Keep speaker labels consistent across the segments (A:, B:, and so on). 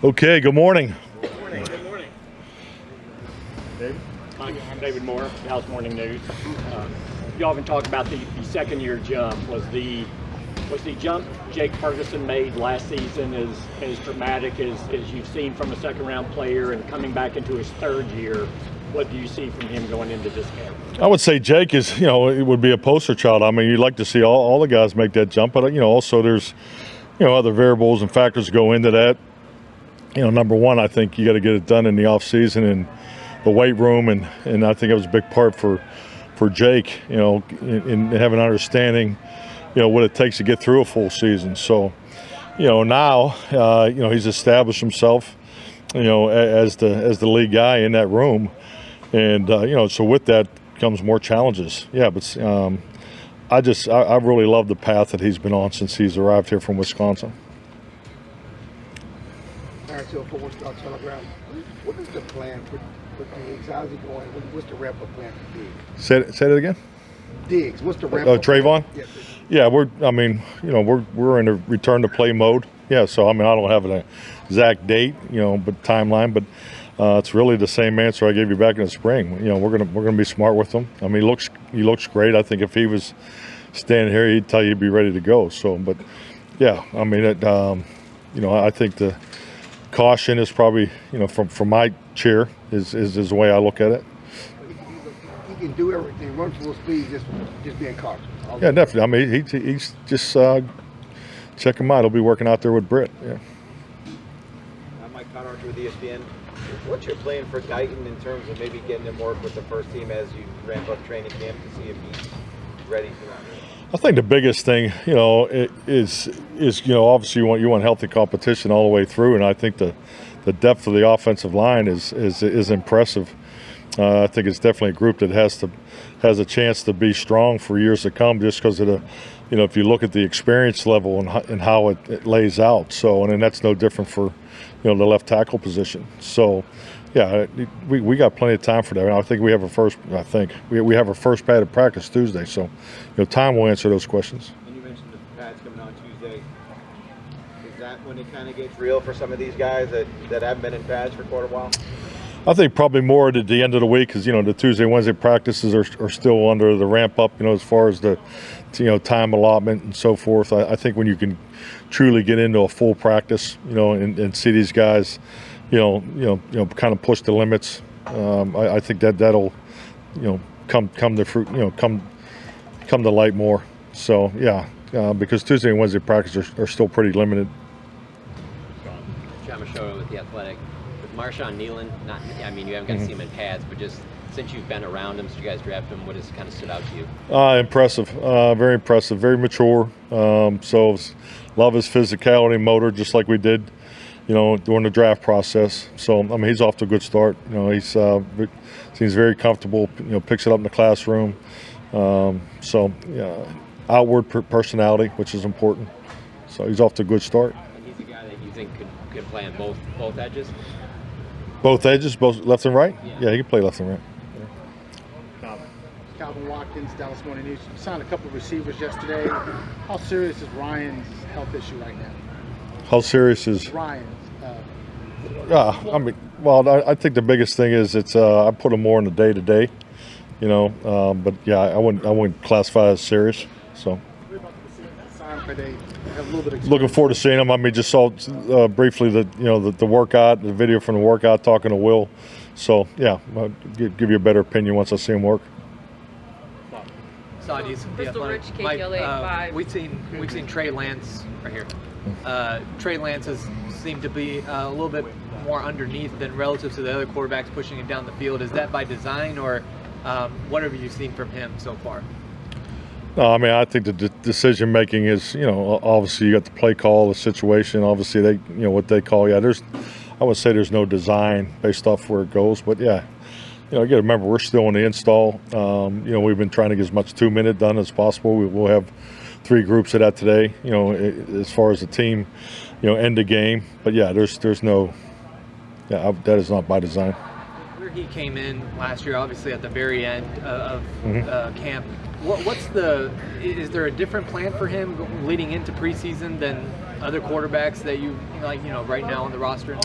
A: Okay, good morning.
B: Good morning. David? I'm David Moore, Dallas Morning News. You often talk about the second-year jump. Was the jump Jake Ferguson made last season as dramatic as you've seen from a second-round player, and coming back into his third year? What do you see from him going into this camp?
A: I would say Jake is, it would be a poster child. I mean, you'd like to see all the guys make that jump, but, also there's, other variables and factors go into that. Number one, I think you got to get it done in the off season and the weight room, and I think it was a big part for Jake, in having an understanding, what it takes to get through a full season. So, now, he's established himself, as the lead guy in that room, and so with that comes more challenges. Yeah, but I really love the path that he's been on since he's arrived here from Wisconsin.
C: Before we start telegram, what is the plan for Diggs? How's he going? What's the ramp-up plan for Diggs?
A: Say that again.
C: Diggs, what's the ramp-up?
A: Trayvon?
C: Yes.
A: Yeah, we're in a return to play mode. Yeah, so I don't have an exact date, but timeline, but it's really the same answer I gave you back in the spring. We're gonna be smart with him. I mean, he looks great. I think if he was standing here, he'd tell you he'd be ready to go. So, but yeah, I mean, I think the caution is probably, from my chair is the way I look at it.
C: He can do everything, run full speed, just being cautious.
A: Yeah, definitely. I mean, he's just check him out. He'll be working out there with Britt. Yeah.
D: I'm Mike McCarthy with ESPN. What's your plan for Guyton in terms of maybe getting him work with the first team as you ramp up training camp to see if he's ready for that?
A: I think the biggest thing, is obviously you want healthy competition all the way through, and I think the depth of the offensive line is impressive. I think it's definitely a group that has a chance to be strong for years to come, just because of the, if you look at the experience level and how it lays out. So, and that's no different for, the left tackle position. So, yeah, we got plenty of time for that. And I think we have we have our first pad of practice Tuesday. So, time will answer those questions.
D: And you mentioned the pads coming on Tuesday. Is that when it kind of gets real for some of these guys that haven't been in pads for quite a while?
A: I think probably more at the end of the week, because the Tuesday, Wednesday practices are still under the ramp up. As far as the time allotment and so forth. I think when you can truly get into a full practice, and see these guys, kind of push the limits. I think that'll, come to fruit, come to light more. So yeah, because Tuesday and Wednesday practice are still pretty limited.
E: John Machado with The Athletic. With Marshawn Nealon, you haven't got to see him in pads, but just since you've been around him, since you guys drafted him, what has kind of stood out to you?
A: Impressive, very impressive, very mature. So love his physicality, motor, just like we did, during the draft process. So he's off to a good start. He's seems very comfortable. Picks it up in the classroom. Outward personality, which is important. So he's off to a good start.
E: And he's a guy that you think could play on both edges.
A: Both edges, both left and right. Yeah, he can play left and right.
F: Calvin Watkins, Dallas Morning News. You signed a couple of receivers yesterday. How serious is Ryan's health issue right now?
A: How serious is
F: Ryan's?
A: I think the biggest thing is I put him more in the day-to-day, but yeah, I wouldn't classify it as serious. So. Looking forward to seeing him. Just saw briefly the workout, the video from the workout, talking to Will. So yeah, I'll give you a better opinion once I see him work.
G: Crystal Rich, KTLA 5.
H: We've seen Trey Lance right here. Trey Lance has seemed to be a little bit more underneath than relative to the other quarterbacks pushing it down the field. Is that by design, or what have you seen from him so far?
A: No, I think the decision making is, obviously you got the play call, the situation. Obviously they, what they call. Yeah, I would say there's no design based off where it goes, but yeah. You got to remember, we're still in the install. We've been trying to get as much 2-minute done as possible. We'll have 3 groups of that today, as far as the team, end the game. But, yeah, there's no – that is not by design.
H: Where he came in last year, obviously at the very end of camp, Is there a different plan for him leading into preseason than other quarterbacks that you like, right now on the roster?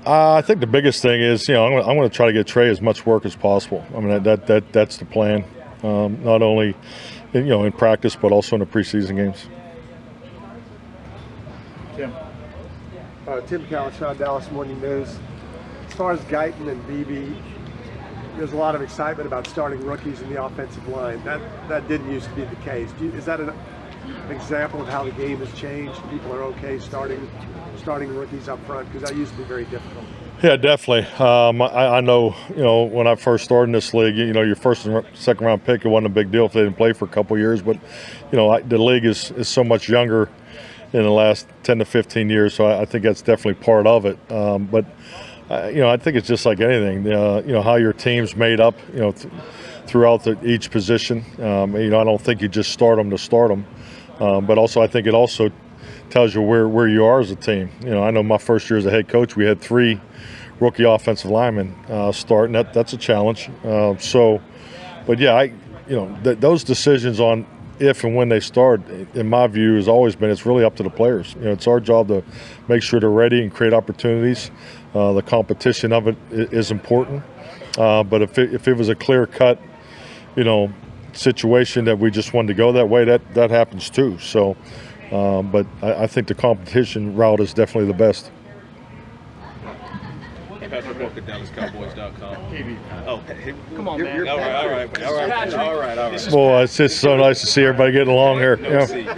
A: I think the biggest thing is, I'm going to try to get Trey as much work as possible. I mean, that's the plan, not only, in practice, but also in the preseason games.
I: Tim.
J: Tim Cowlishaw, Dallas Morning News. As far as Guyton and Beebe, there's a lot of excitement about starting rookies in the offensive line. That didn't used to be the case. Is that an example of how the game has changed? People are okay starting rookies up front, because that used to be very difficult.
A: Yeah, definitely. I know, when I first started in this league, your first and second round pick, it wasn't a big deal if they didn't play for a couple of years. But, the league is so much younger in the last 10 to 15 years, so I think that's definitely part of it. But I think it's just like anything, how your team's made up, throughout each position. I don't think you just start them to start them. But also, I think it also tells you where you are as a team. I know my first year as a head coach, we had 3 rookie offensive linemen start, and that's a challenge. But yeah, those decisions on if and when they start, in my view, has always been it's really up to the players. It's our job to make sure they're ready and create opportunities. The competition of it is important. But if it was a clear-cut, situation that we just wanted to go that way, that happens too. So, but I think the competition route is definitely the best.
I: Patrick Walker, DallasCowboys.com.
F: Oh, come on, man.
I: All right.
A: Well, it's just so nice to see everybody getting along here.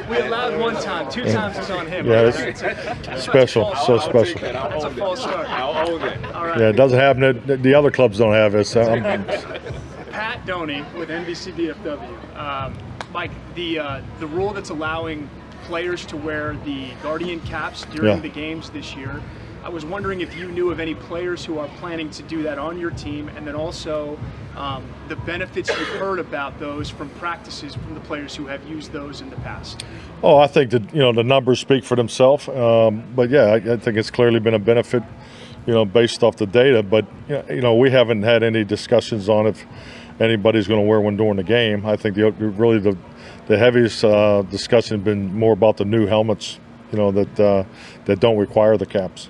F: We allowed one time, 2 times it's on him.
A: Yeah, it's special, so special.
F: That's a false start.
I: I'll own it.
F: All right.
A: Yeah, it doesn't happen. The other clubs don't have it. So
F: Pat Doney with NBC BFW. Mike, the rule that's allowing players to wear the Guardian caps during the games this year, I was wondering if you knew of any players who are planning to do that on your team, and then also the benefits you've heard about those from practices from the players who have used those in the past.
A: Oh, I think that the numbers speak for themselves. But yeah, I think it's clearly been a benefit, based off the data. But we haven't had any discussions on if anybody's going to wear one during the game. I think the heaviest discussion has been more about the new helmets, that don't require the caps.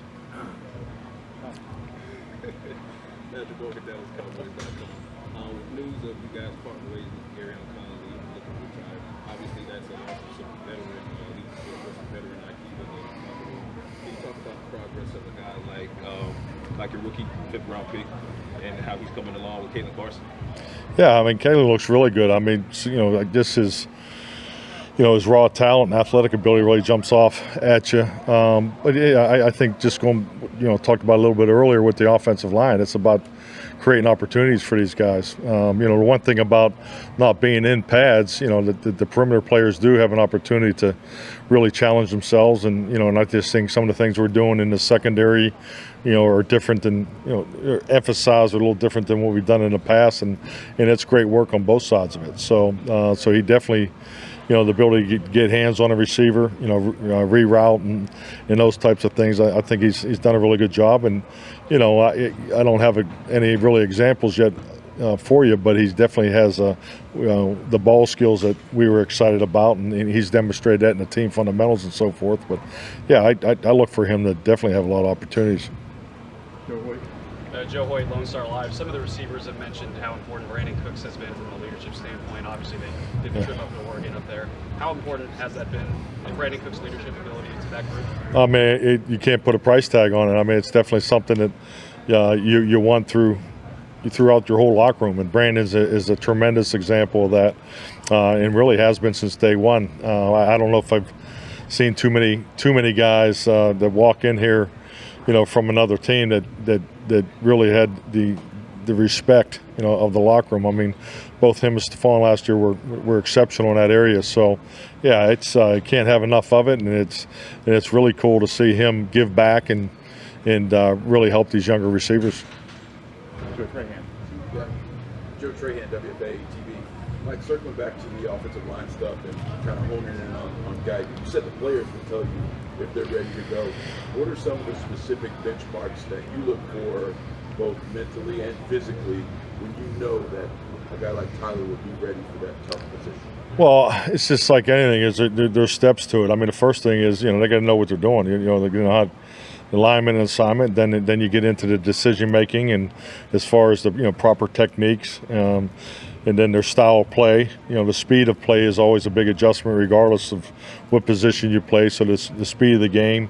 I: News of you guys parting ways with Gary Conley looking to retire. Obviously, that's a loss of some veteran, veteran like you. Can you talk about the progress of a guy like your rookie 5th round pick and how he's coming along with Kalen Carson?
A: Yeah, I mean, Kalen looks really good. I mean, this is. His raw talent and athletic ability really jumps off at you. But yeah, I think just going, talked about a little bit earlier with the offensive line, it's about creating opportunities for these guys. The one thing about not being in pads, the perimeter players do have an opportunity to really challenge themselves. And, and I just think some of the things we're doing in the secondary, are different than, emphasized a little different than what we've done in the past. And it's great work on both sides of it. So he definitely, the ability to get hands on a receiver, reroute and those types of things. I think he's done a really good job. And, I don't have any really examples yet for you, but he definitely has the ball skills that we were excited about, and he's demonstrated that in the team fundamentals and so forth. But, yeah, I look for him to definitely have a lot of opportunities.
K: Joe Hoyt, Lone Star Live. Some of the receivers have mentioned how important Brandin Cooks has been from a leadership standpoint. Obviously, they did the trip up to Oregon up there. How important has that been in Brandin Cook's leadership ability to that group?
A: I mean, you can't put a price tag on it. I mean, it's definitely something that you want throughout your whole locker room. And Brandon is a tremendous example of that, and really has been since day one. I don't know if I've seen too many guys that walk in here, from another team that really had the respect, of the locker room. I mean, both him and Stefon last year were exceptional in that area. So, yeah, it's can't have enough of it, and it's really cool to see him give back and really help these younger receivers.
I: Joe Trahan. Yeah. Joe Trahan, WFA TV. Mike, circling back to the offensive line stuff and kind of honing in on guys. You said the players will tell you if they're ready to go. What are some of the specific benchmarks that you look for, both mentally and physically, when you know that a guy like Tyler would be ready for that tough position?
A: Well, it's just like anything. There's steps to it. I mean, the first thing is, they got to know what they're doing. They're going to know how the lineman and assignment. Then you get into the decision making, and as far as the proper techniques, and then their style of play. The speed of play is always a big adjustment, regardless of what position you play. So the speed of the game,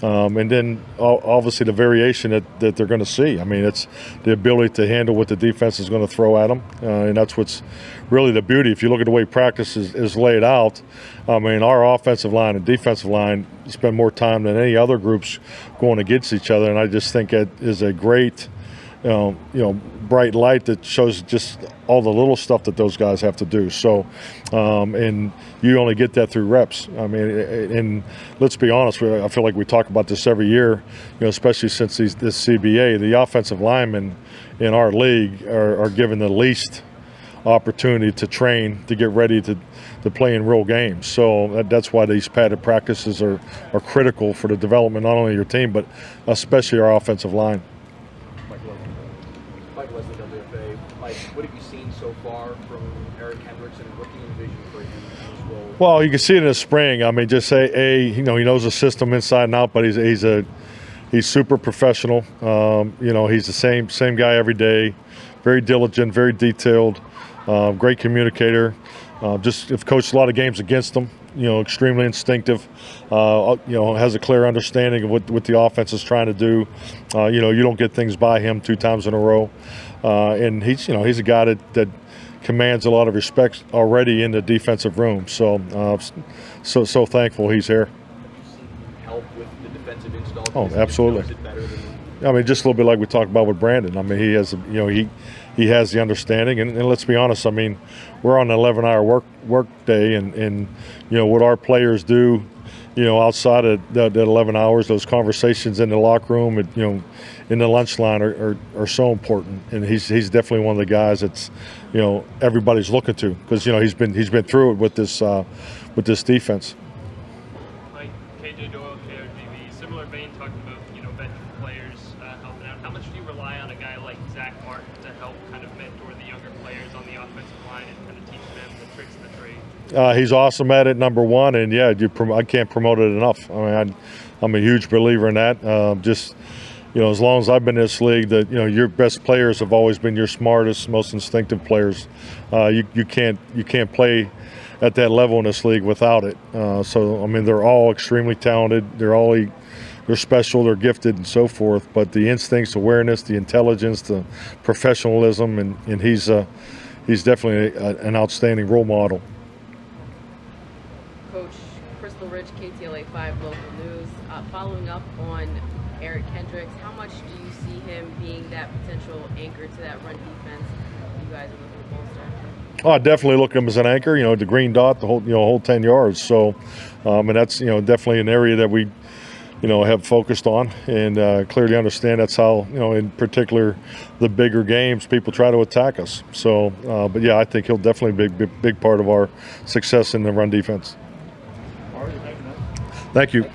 A: and then obviously the variation that they're going to see. I mean, it's the ability to handle what the defense is going to throw at them, and that's what's really the beauty. If you look at the way practice is laid out, I mean, our offensive line and defensive line spend more time than any other groups going against each other, and I just think it is a great, bright light that shows just all the little stuff that those guys have to do. So, and you only get that through reps. I mean, and let's be honest, I feel like we talk about this every year, especially since this CBA, the offensive linemen in our league are given the least opportunity to train, to get ready to play in real games. So that's why these padded practices are critical for the development, not only of your team, but especially our offensive line.
L: Mike Leslie, WFA. Mike, what have you seen so far from Eric Kendricks, and what can you envision for him in this role?
A: Well, you can see it in the spring. I mean, just say, he knows the system inside and out, but he's super professional. He's the same guy every day, very diligent, very detailed, great communicator. Just have coached a lot of games against him. Extremely instinctive. Has a clear understanding of what the offense is trying to do. You don't get things by him 2 times in a row. And he's a guy that commands a lot of respect already in the defensive room. So so thankful he's here.
L: Have you seen help with the defensive install?
A: Oh, absolutely. I mean, just a little bit like we talked about with Brandin. I mean, he has, he has the understanding, and let's be honest. I mean, we're on an 11-hour work day, and what our players do, outside of that 11 hours, those conversations in the locker room, in the lunch line are so important. And he's definitely one of the guys that's, everybody's looking to, because he's been through it with this defense.
K: Mike, KJ Doyle, KRGV, similar vein, talking about veteran players helping out. How much do you rely on a guy like Zach Martin to help kind of mentor the younger players on the offensive line and kind of teach them the tricks of the trade?
A: He's awesome at it, number one, and yeah, I can't promote it enough. I mean, I'm a huge believer in that. As long as I've been in this league, that your best players have always been your smartest, most instinctive players. You can't play at that level in this league without it. So I mean, they're all extremely talented. They're special, they're gifted, and so forth. But the instincts, awareness, the intelligence, the professionalism, and he's definitely an outstanding role model.
G: Coach, Crystal Ridge, KTLA 5 Local News. Following up on Eric Kendricks, how much do you see him being that potential anchor to that run defense you guys are looking to bolster?
A: Oh, I definitely look at him as an anchor. The green dot, the whole 10 yards. So, and that's definitely an area that we have focused on, and clearly understand that's how in particular the bigger games people try to attack us. So, but yeah, I think he'll definitely be a big part of our success in the run defense. Thank you.